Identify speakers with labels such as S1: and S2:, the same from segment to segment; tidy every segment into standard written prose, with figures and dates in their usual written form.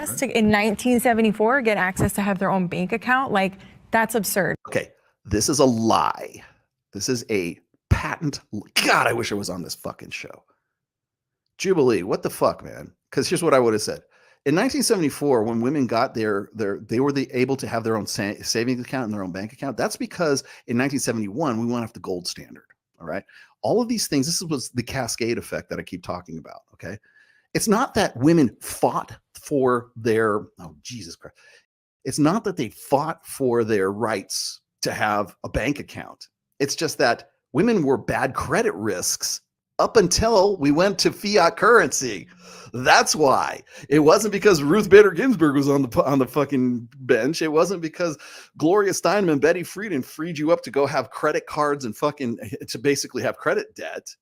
S1: access to, in 1974, get access to have their own bank account. Like, that's absurd.
S2: Okay, this is a lie. This is a patent. God, I wish I was on this fucking show. Jubilee, what the fuck, man? Because here's what I would have said. In 1974, when women got they were able to have their own savings account and their own bank account. That's because in 1971, we went off the gold standard. All right. All of these things, this was the cascade effect that I keep talking about. Okay. It's not that women fought for their, oh, Jesus Christ. It's not that they fought for their rights to have a bank account. It's just that women were bad credit risks up until we went to fiat currency. That's why. It wasn't because Ruth Bader Ginsburg was on the fucking bench. It wasn't because Gloria Steinem and Betty Friedan freed you up to go have credit cards and fucking to basically have credit debt.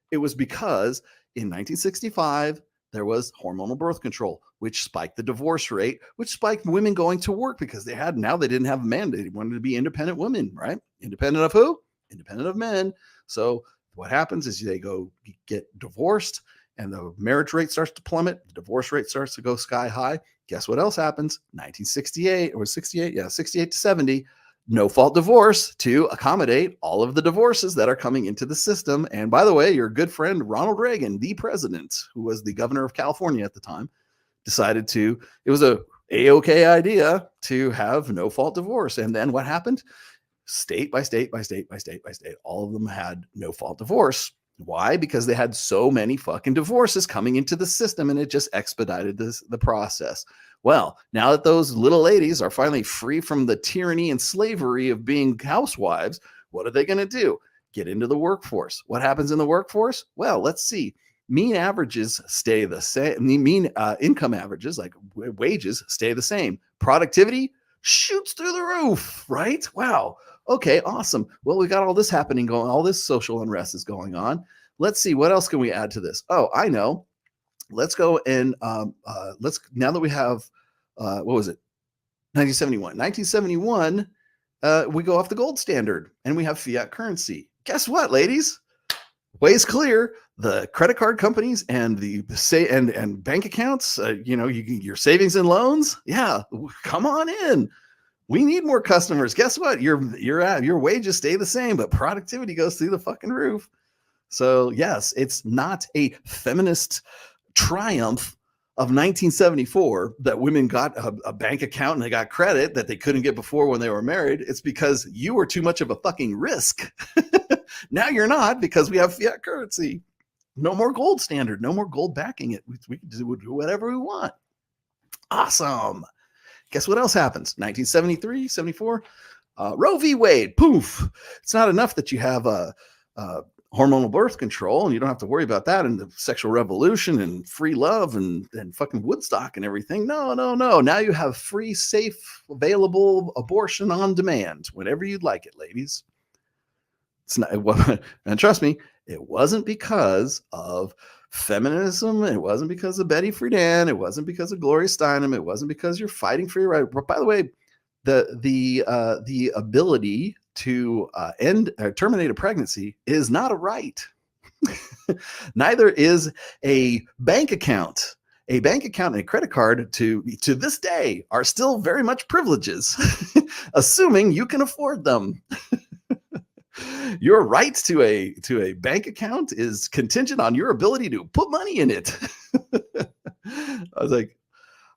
S2: It was because in 1965 there was hormonal birth control, which spiked the divorce rate, which spiked women going to work because they didn't have a mandate. They wanted to be independent women, right? Independent of who? Independent of men. So what happens is they go get divorced and the marriage rate starts to plummet. The divorce rate starts to go sky high. Guess what else happens? 1968 or 68? Yeah, 68 to 70. No fault divorce to accommodate all of the divorces that are coming into the system. And by the way, your good friend Ronald Reagan, the president, who was the governor of California at the time, decided it was a A-OK idea to have no fault divorce. And then what happened? State by state by state by state by state, all of them had no fault divorce. Why? Because they had so many fucking divorces coming into the system and it just expedited the process. Well, now that those little ladies are finally free from the tyranny and slavery of being housewives, what are they going to do? Get into the workforce. What happens in the workforce? Well, let's see. Mean averages stay the same. Mean income averages, like wages, stay the same. Productivity shoots through the roof, right? Wow. Okay, awesome. Well, we got all this happening going, all this social unrest is going on. Let's see, what else can we add to this? Oh, I know. Let's go and now that we have, what was it? 1971. 1971, we go off the gold standard and we have fiat currency. Guess what, ladies? Way's clear. The credit card companies and and bank accounts, your savings and loans. Yeah, come on in. We need more customers. Guess what? Your wages stay the same, but productivity goes through the fucking roof. So yes, it's not a feminist triumph of 1974 that women got a bank account and they got credit that they couldn't get before when they were married. It's because you were too much of a fucking risk. Now you're not, because we have fiat currency. No more gold standard. No more gold backing it. We can do whatever we want. Awesome. Guess what else happens? 1973, 74, Roe v. Wade, poof. It's not enough that you have hormonal birth control and you don't have to worry about that and the sexual revolution and free love and fucking Woodstock and everything. No. Now you have free, safe, available abortion on demand whenever you'd like it, ladies. It's not, and trust me, it wasn't because of feminism. It wasn't because of Betty Friedan. It wasn't because of Gloria Steinem. It wasn't because you're fighting for your right. But by the way, the ability to terminate a pregnancy is not a right. Neither is a bank account. A bank account and a credit card to this day are still very much privileges, assuming you can afford them. Your right to a bank account is contingent on your ability to put money in it.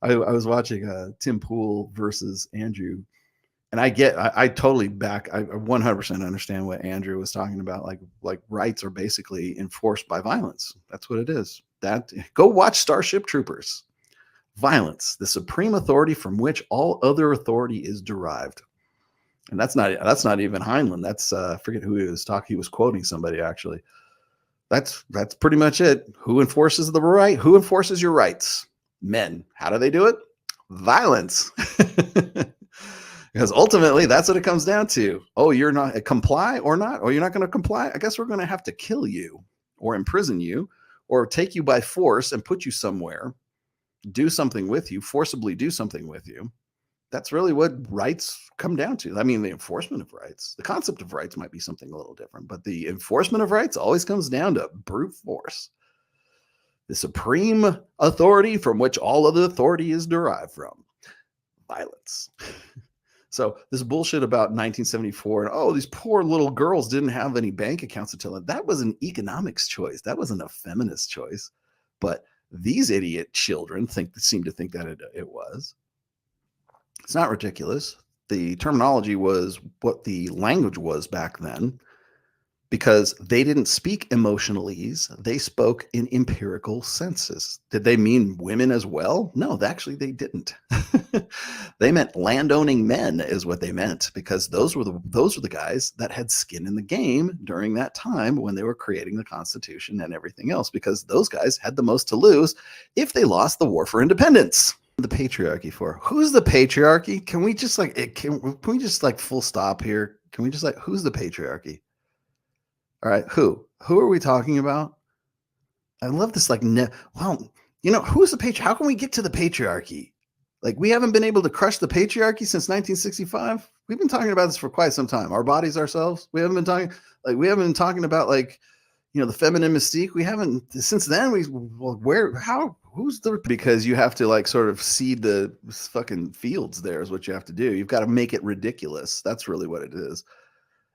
S2: I was watching Tim Pool versus Andrew, and I totally back. I 100% understand what Andrew was talking about. Like rights are basically enforced by violence. That's what it is. Go watch Starship Troopers. Violence, the supreme authority from which all other authority is derived. And that's not even Heinlein. That's I forget who he was talking. He was quoting somebody actually. That's pretty much it. Who enforces the right? Who enforces your rights? Men. How do they do it? Violence. Because ultimately that's what it comes down to. Oh, you're not comply or not? Or you're not going to comply? I guess we're going to have to kill you or imprison you or take you by force and put you somewhere, do something with you, forcibly do something with you. That's really what rights come down to. I mean, the enforcement of rights, the concept of rights might be something a little different, but the enforcement of rights always comes down to brute force. the supreme authority from which all other authority is derived from. Violence. So this bullshit about 1974 and oh, these poor little girls didn't have any bank accounts until that was an economics choice. That wasn't a feminist choice. But these idiot children seem to think that it was. It's not ridiculous. The terminology was what the language was back then, because they didn't speak emotionalese. They spoke in empirical senses. Did they mean women as well? No, actually they didn't. They meant landowning men is what they meant, because those were the guys that had skin in the game during that time when they were creating the Constitution and everything else, because those guys had the most to lose if they lost the war for independence. The patriarchy for? Who's the patriarchy? Can we just like full stop here? Can we just like, who's the patriarchy? All right, who are we talking about? I love this like well, who's the patriarchy? How can we get to the patriarchy? Like, we haven't been able to crush the patriarchy since 1965. We've been talking about this for quite some time. Our bodies, ourselves. We haven't been talking about like, the feminine mystique. We haven't since then. Because you have to like sort of seed the fucking fields. There is what you have to do. You've got to make it ridiculous. That's really what it is.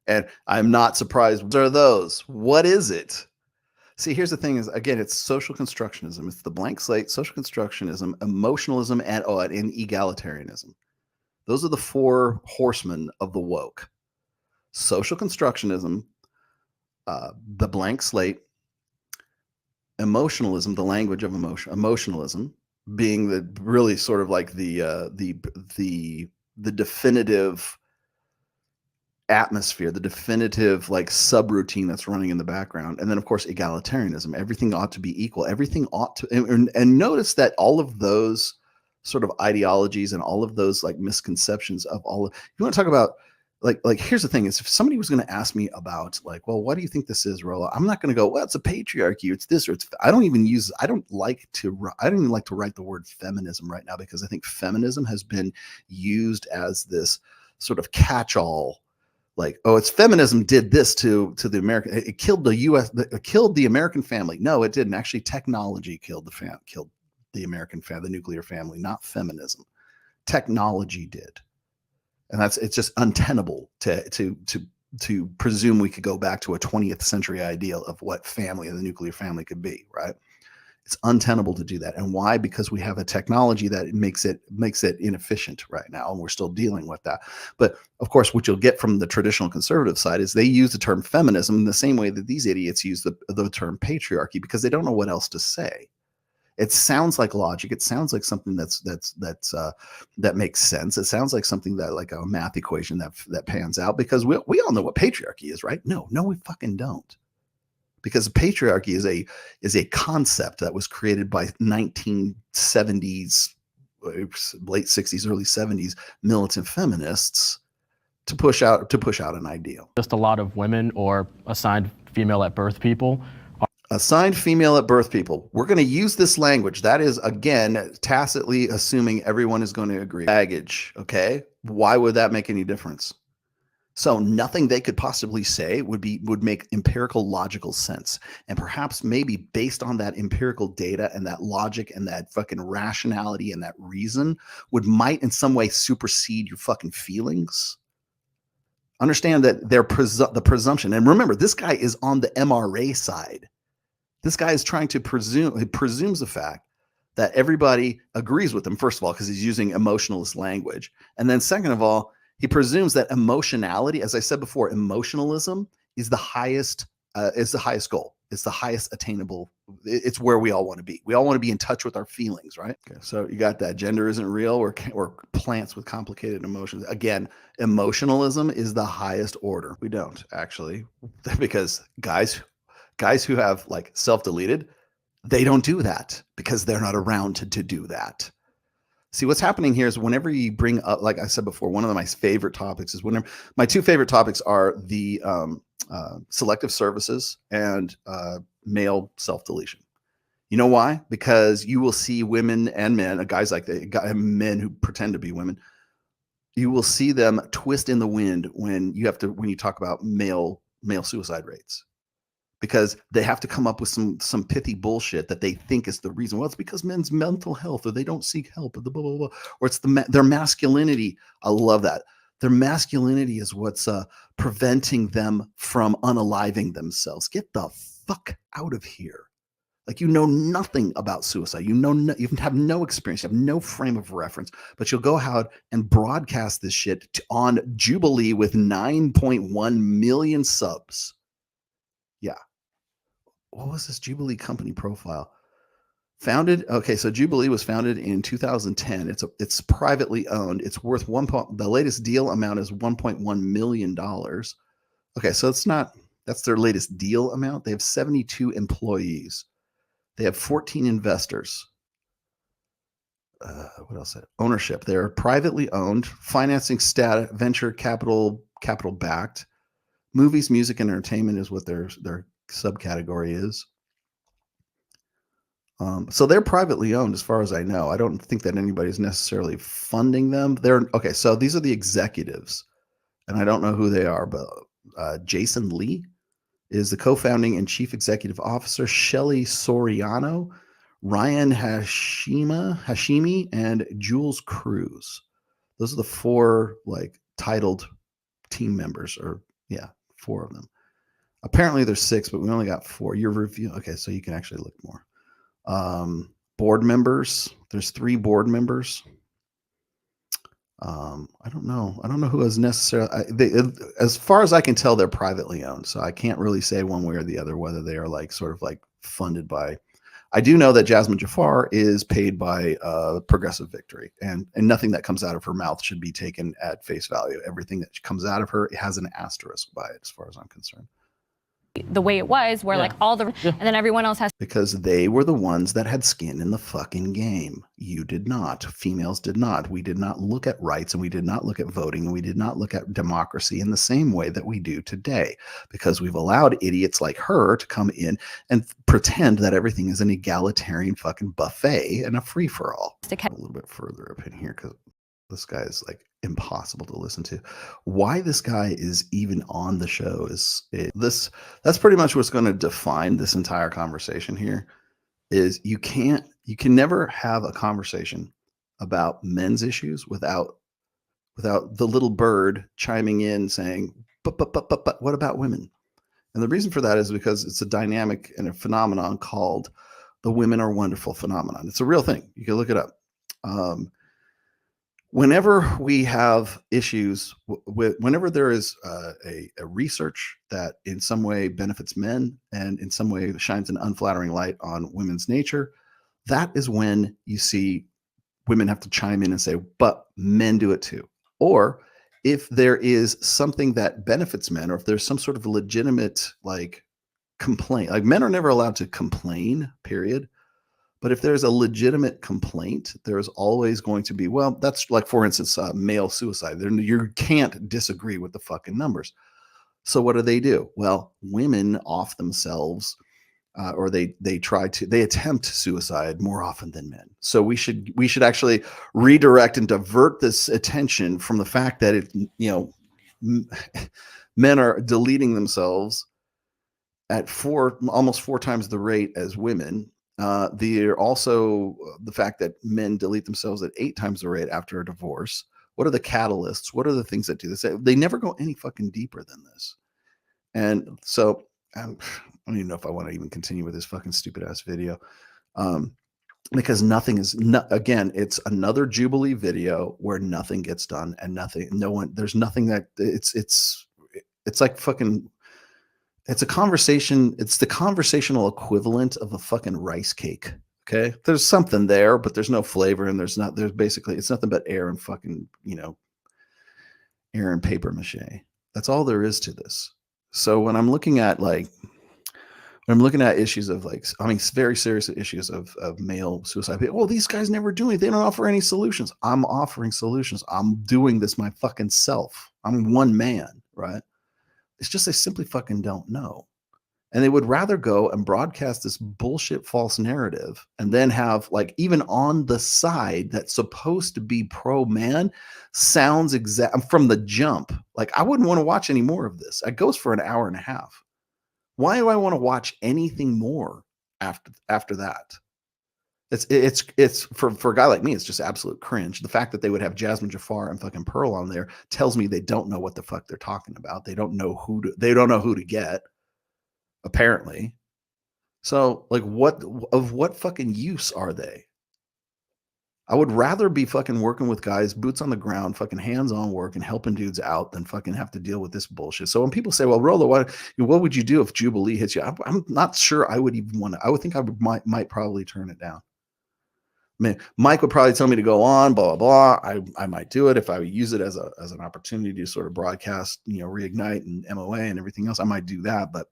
S2: And I'm not surprised. What are those? What is it? See, here's the thing is, again, it's social constructionism. It's the blank slate, social constructionism, emotionalism, and egalitarianism. Those are the four horsemen of the woke. Social constructionism, the blank slate, emotionalism, the language of emotionalism being the really sort of like the definitive atmosphere, the definitive like subroutine that's running in the background. And then of course egalitarianism, everything ought to be equal, everything ought to, and notice that all of those sort of ideologies and all of those like misconceptions of all of, you want to talk about like here's the thing is, if somebody was going to ask me about like, well, what do you think this is, Rolla? I'm not going to go, well, it's a patriarchy, it's this, or it's, I don't even like to write the word feminism right now, because I think feminism has been used as this sort of catch-all, like, oh, it's feminism did this to the American, it killed the US, it killed the American family. No, it didn't. Actually, technology killed the American family, the nuclear family, not feminism. Technology did. And it's just untenable to presume we could go back to a 20th century ideal of what family and the nuclear family could be, right? It's untenable to do that. And why? Because we have a technology that makes it inefficient right now, and we're still dealing with that. But of course, what you'll get from the traditional conservative side is they use the term feminism in the same way that these idiots use the term patriarchy, because they don't know what else to say. It sounds like logic. It sounds like something that makes sense. It sounds like something that like a math equation that pans out, because we all know what patriarchy is, right? No, we fucking don't. Because patriarchy is a concept that was created by 1970s, late 60s, early 70s militant feminists to push out an ideal.
S3: Just a lot of women or assigned female at birth people.
S2: Assigned female at birth people. We're going to use this language. That is, again, tacitly assuming everyone is going to agree. Baggage, okay? Why would that make any difference? So nothing they could possibly say would make empirical logical sense. And perhaps maybe based on that empirical data and that logic and that fucking rationality and that reason might in some way supersede your fucking feelings. Understand that the presumption. And remember, this guy is on the MRA side. This guy is trying to presumes the fact that everybody agrees with him, first of all, because he's using emotionalist language. And then second of all, he presumes that emotionality, as I said before, emotionalism is the highest goal. It's the highest attainable. It's where we all want to be. We all want to be in touch with our feelings, right? Okay, so you got that. Gender isn't real, or plants with complicated emotions. Again, emotionalism is the highest order. We don't actually, because guys who have like self-deleted, they don't do that because they're not around to do that. See, what's happening here is whenever you bring up, like I said before, one of my favorite topics is my two favorite topics are the selective services and male self-deletion. You know why? Because you will see women and men, guys like men who pretend to be women, you will see them twist in the wind when you talk about male suicide rates. because they have to come up with some pithy bullshit that they think is the reason. Well, it's because men's mental health, or they don't seek help, or the blah blah blah, or it's their masculinity. I love that. Their masculinity is what's preventing them from unaliving themselves. Get the fuck out of here. Like, you know nothing about suicide. You have no experience. You have no frame of reference, but you'll go out and broadcast this shit on Jubilee with 9.1 million subs. Yeah. What was this Jubilee company profile? So Jubilee was founded in 2010. It's privately owned. It's worth the latest deal amount is $1.1 million. Okay, so that's their latest deal amount. They have 72 employees. They have 14 investors. What else? Ownership. They're privately owned, financing status, venture capital backed. Movies, music, and entertainment is what their subcategory is. So they're privately owned, as far as I know. I don't think that anybody's necessarily funding them. Okay. So these are the executives, and I don't know who they are, but Jason Lee is the co-founding and chief executive officer. Shelly Soriano, Ryan Hashimi, and Jules Cruz. Those are the four titled team members, or four of them. Apparently there's 6, but we only got 4. Your review. Okay, so you can actually look more. Board members. There's 3 board members. I don't know who is necessarily. As far as I can tell, they're privately owned, so I can't really say one way or the other whether they are sort of funded by. I do know that Jasmine Jafar is paid by Progressive Victory, and nothing that comes out of her mouth should be taken at face value. Everything that comes out of her has an asterisk by it, as far as I'm concerned.
S4: The way it was, where and then everyone else has.
S2: Because they were the ones that had skin in the fucking game. You did not. Females did not. We did not look at rights, and we did not look at voting, and we did not look at democracy in the same way that we do today, because we've allowed idiots like her to come in and pretend that everything is an egalitarian fucking buffet and a free-for-all. A little bit further up in here, because this guy is impossible to listen to. Why this guy is even on the show that's pretty much what's going to define this entire conversation here. Is you can never have a conversation about men's issues without the little bird chiming in saying, but what about women? And the reason for that is because it's a dynamic and a phenomenon called the women are wonderful phenomenon. It's a real thing. You can look it up. Whenever we have issues whenever there is a research that in some way benefits men and in some way shines an unflattering light on women's nature, that is when you see women have to chime in and say, but men do it too. Or if there is something that benefits men, or if there's some sort of legitimate complaint, men are never allowed to complain, period. But if there's a legitimate complaint, there's always going to be, that's for instance, male suicide. You can't disagree with the fucking numbers. So what do? Well, women off themselves, or they attempt suicide more often than men. So we should actually redirect and divert this attention from the fact that men are deleting themselves at almost 4 times the rate as women. Also the fact that men delete themselves at 8 times the rate after a divorce. What are the catalysts? What are the things that do this? They never go any fucking deeper than this. And so I don't even know if I want to even continue with this fucking stupid ass video. Because again, it's another Jubilee video where nothing gets done and there's nothing that it's like fucking. It's a conversation. It's the conversational equivalent of a fucking rice cake. Okay. There's something there, but there's no flavor, and it's nothing but air and fucking, air and paper mache. That's all there is to this. So when I'm looking at issues of very serious issues of male suicide, these guys never do anything. They don't offer any solutions. I'm offering solutions. I'm doing this my fucking self. I'm one man, right? It's just they simply fucking don't know. And they would rather go and broadcast this bullshit false narrative and then have even on the side that's supposed to be pro-man sounds from the jump. I wouldn't want to watch any more of this. It goes for an hour and a half. Why do I want to watch anything more after that? It's for a guy like me, it's just absolute cringe. The fact that they would have Jasmine Jafar and fucking Pearl on there tells me they don't know what the fuck they're talking about. They don't know who to get, apparently. So like what fucking use are they? I would rather be fucking working with guys, boots on the ground, fucking hands-on work and helping dudes out than fucking have to deal with this bullshit. So when people say, well, Rolo, what would you do if Jubilee hits you? I'm not sure I would even want to. I would think I might probably turn it down. I mean, Mike would probably tell me to go on, blah, blah, blah. I might do it if I would use it as an opportunity to sort of broadcast, reignite and MOA and everything else. I might do that, but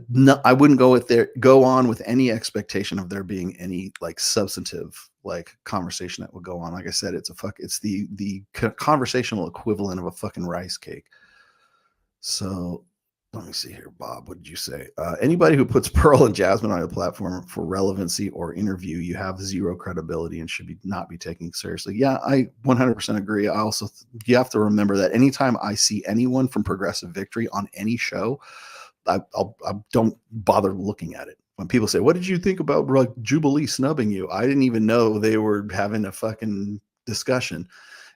S2: no, I wouldn't go on with any expectation of there being any like substantive like conversation that would go on. Like I said, it's the conversational equivalent of a fucking rice cake. So let me see here, Bob. What did you say? Anybody who puts Pearl and Jasmine on a platform for relevancy or interview, you have zero credibility and should not be taken seriously. Yeah, I 100% agree. I also you have to remember that anytime I see anyone from Progressive Victory on any show, I don't bother looking at it. When people say, what did you think about like Jubilee snubbing you? I didn't even know they were having a fucking discussion.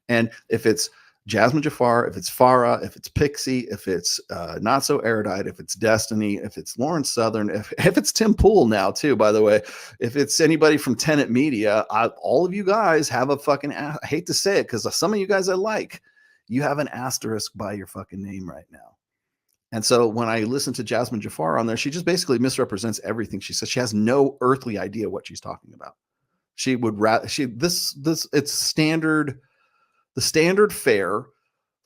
S2: And if it's Jasmine Jafar, if it's Farah, if it's Pixie, if it's Not So Erudite, if it's Destiny, if it's Lawrence Southern, if it's Tim Pool now too, by the way, if it's anybody from Tenet Media, all of you guys have a fucking, I hate to say it because some of you guys you have an asterisk by your fucking name right now. And so when I listen to Jasmine Jafar on there, she just basically misrepresents everything she says. She has no earthly idea what she's talking about. She would rather it's standard, the standard fare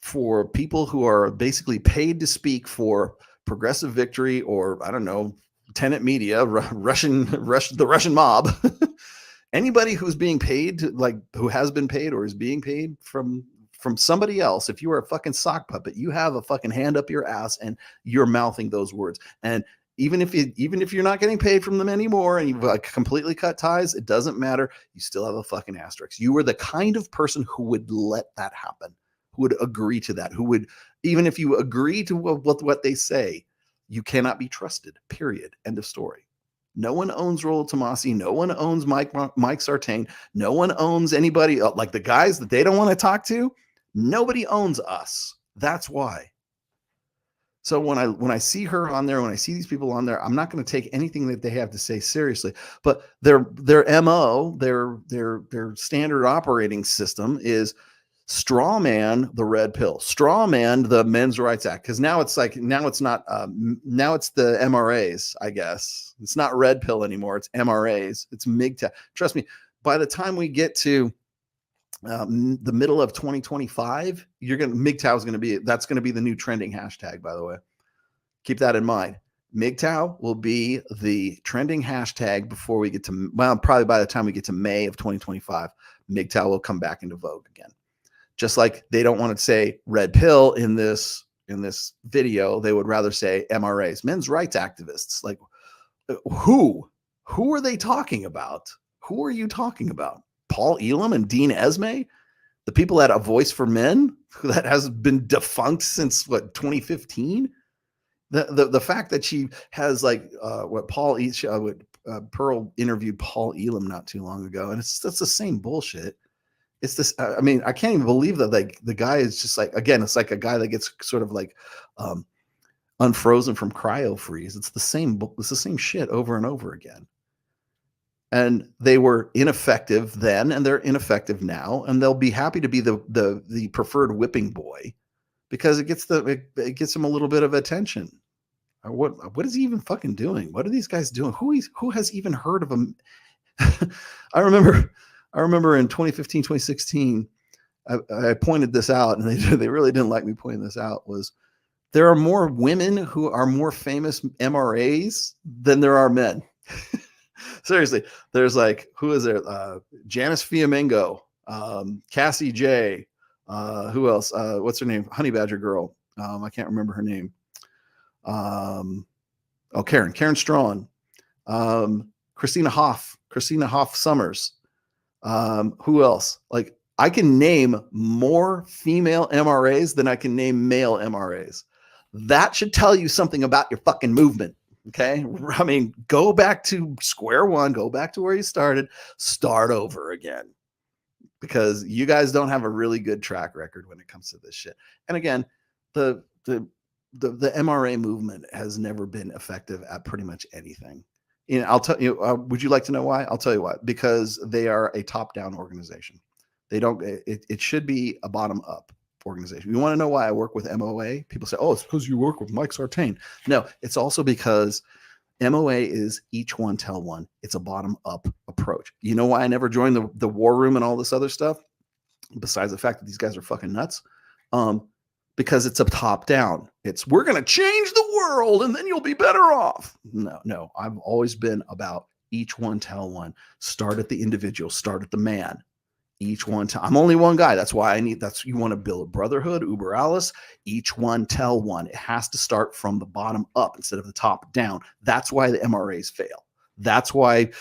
S2: for people who are basically paid to speak for Progressive Victory or I don't know, Tenet Media, the Russian mob. Anybody who's being paid who has been paid or is being paid from somebody else, if you are a fucking sock puppet, you have a fucking hand up your ass and you're mouthing those words. And even if you're not getting paid from them anymore and you've completely cut ties, it doesn't matter. You still have a fucking asterisk. You are the kind of person who would let that happen, who would agree to that, who would, even if you agree to what they say, you cannot be trusted, period. End of story. No one owns Rollo Tomasi. No one owns Mike Sartain. No one owns anybody like the guys that they don't want to talk to. Nobody owns us. That's why. So when I see her on there, when I see these people on there, I'm not going to take anything that they have to say seriously. But their MO, their standard operating system is straw man the red pill, straw man the Men's Rights Act. Because now it's the MRAs, I guess. It's not red pill anymore. It's MRAs. It's MGTOW. Trust me, by the time we get to the middle of 2025, MGTOW is going to be, that's going to be the new trending hashtag, by the way. Keep that in mind. MGTOW will be the trending hashtag before we get to, well, probably by the time we get to May of 2025, MGTOW will come back into vogue again. Just like they don't want to say red pill in this video, they would rather say MRAs, men's rights activists. Like who are they talking about? Who are you talking about? Paul Elam and Dean Esme, the people that A Voice for Men, that has been defunct since 2015. The fact that she has Pearl interviewed Paul Elam not too long ago, and that's the same bullshit. It's this. I mean, I can't even believe that the guy is just again, it's like a guy that gets sort of unfrozen from cryo freeze. It's the same shit over and over again. And they were ineffective then, and they're ineffective now, and they'll be happy to be the preferred whipping boy because it gets them a little bit of attention. What is he even fucking doing? What are these guys doing? Who has even heard of him? I remember in 2015, 2016, I pointed this out, and they really didn't like me pointing this out. Was there are more women who are more famous MRAs than there are men. Seriously, there's who is there? Janice Fiamengo, Cassie J. Who else? What's her name? Honey Badger girl. I can't remember her name. Karen Strawn. Christina Hoff Summers. Who else? I can name more female MRAs than I can name male MRAs. That should tell you something about your fucking movement. Okay. I mean, go back to square one, go back to where you started, start over again, because you guys don't have a really good track record when it comes to this shit. And again, the MRA movement has never been effective at pretty much anything. You know, I'll tell you, would you like to know why? I'll tell you why. Because they are a top-down organization. They don't, it should be a bottom-up organization. You want to know why I work with MOA? People say, oh, it's because you work with Mike Sartain. No, it's also because MOA is each one tell one. It's a bottom-up approach. You know why I never joined the war room and all this other stuff? Besides the fact that these guys are fucking nuts. Because it's a top-down. It's, we're going to change the world and then you'll be better off. No, I've always been about each one tell one. Start at the individual, start at the man. Each one tell. I'm only one guy. That's why you want to build a brotherhood, Uber Alles. Each one tell one. It has to start from the bottom up instead of the top down. That's why the MRAs fail. That's why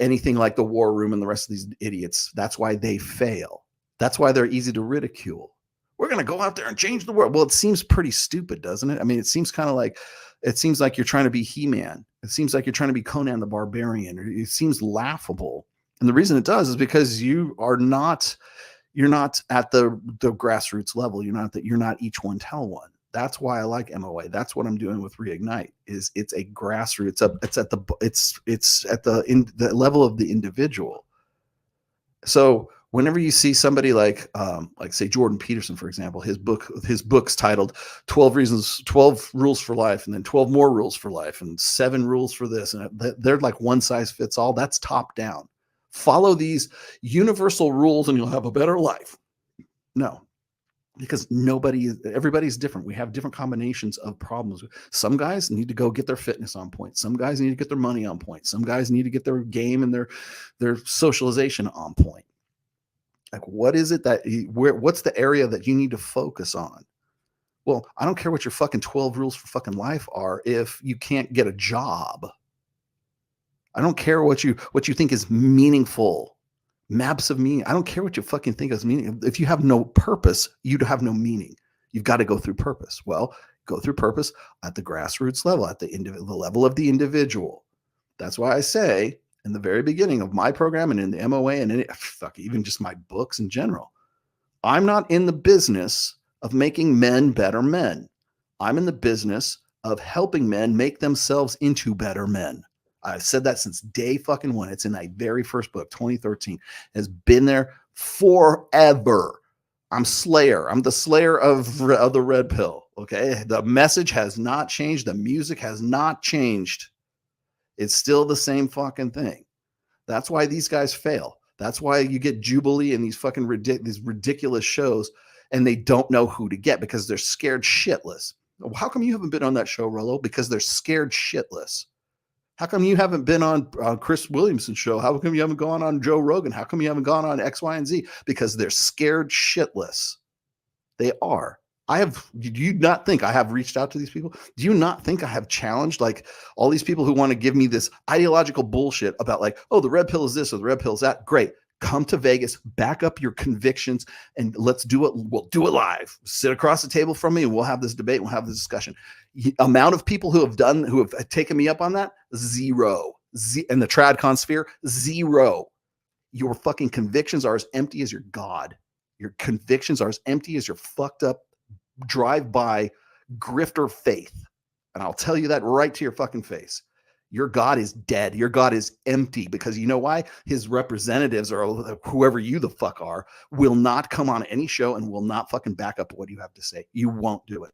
S2: anything like the war room and the rest of these idiots, that's why they fail. That's why they're easy to ridicule. We're going to go out there and change the world. Well, it seems pretty stupid, doesn't it? I mean, it seems like you're trying to be He-Man. It seems like you're trying to be Conan the Barbarian. It seems laughable. And the reason it does is because you're not at the grassroots level. You're not each one tell one. That's why I like MOA. That's what I'm doing with Reignite. It's a grassroots. It's at the level of the individual. So whenever you see somebody like say Jordan Peterson, for example, his book's titled 12 rules for life, and then 12 more rules for life, and 7 rules for this, and they're like one size fits all. That's top down. Follow these universal rules and you'll have a better life. No, because everybody's different. We have different combinations of problems. Some guys need to go get their fitness on point. Some guys need to get their money on point. Some guys need to get their game and their socialization on point. Like, what is it what's the area that you need to focus on? Well, I don't care what your fucking 12 rules for fucking life are if you can't get a job. I don't care what you think is meaningful. Maps of meaning. I don't care what you fucking think is meaning. If you have no purpose, you have no meaning. You've got to go through purpose. Well, go through purpose at the grassroots level, at the level of the individual. That's why I say in the very beginning of my program and in the MOA and even just my books in general, I'm not in the business of making men better men. I'm in the business of helping men make themselves into better men. I've said that since day fucking one. It's in my very first book, 2013. It has been there forever. I'm Slayer. I'm the Slayer of the red pill. Okay. The message has not changed. The music has not changed. It's still the same fucking thing. That's why these guys fail. That's why you get Jubilee and these fucking these ridiculous shows, and they don't know who to get because they're scared shitless. How come you haven't been on that show, Rollo? Because they're scared shitless. How come you haven't been on Chris Williamson's show? How come you haven't gone on Joe Rogan? How come you haven't gone on X, Y, and Z? Because they're scared shitless. They are. Do you not think I have reached out to these people? Do you not think I have challenged like all these people who want to give me this ideological bullshit about like, oh, the red pill is this or the red pill is that? Great. Come to Vegas, back up your convictions, and let's do it. We'll do it live. Sit across the table from me and we'll have this debate. We'll have this discussion. Amount of people who have taken me up on that, zero. And the TradCon sphere, zero. Your fucking convictions are as empty as your God. Your convictions are as empty as your fucked up drive-by grifter faith. And I'll tell you that right to your fucking face. Your God is dead. Your God is empty because you know why? His representatives or whoever you the fuck are will not come on any show and will not fucking back up what you have to say. You won't do it.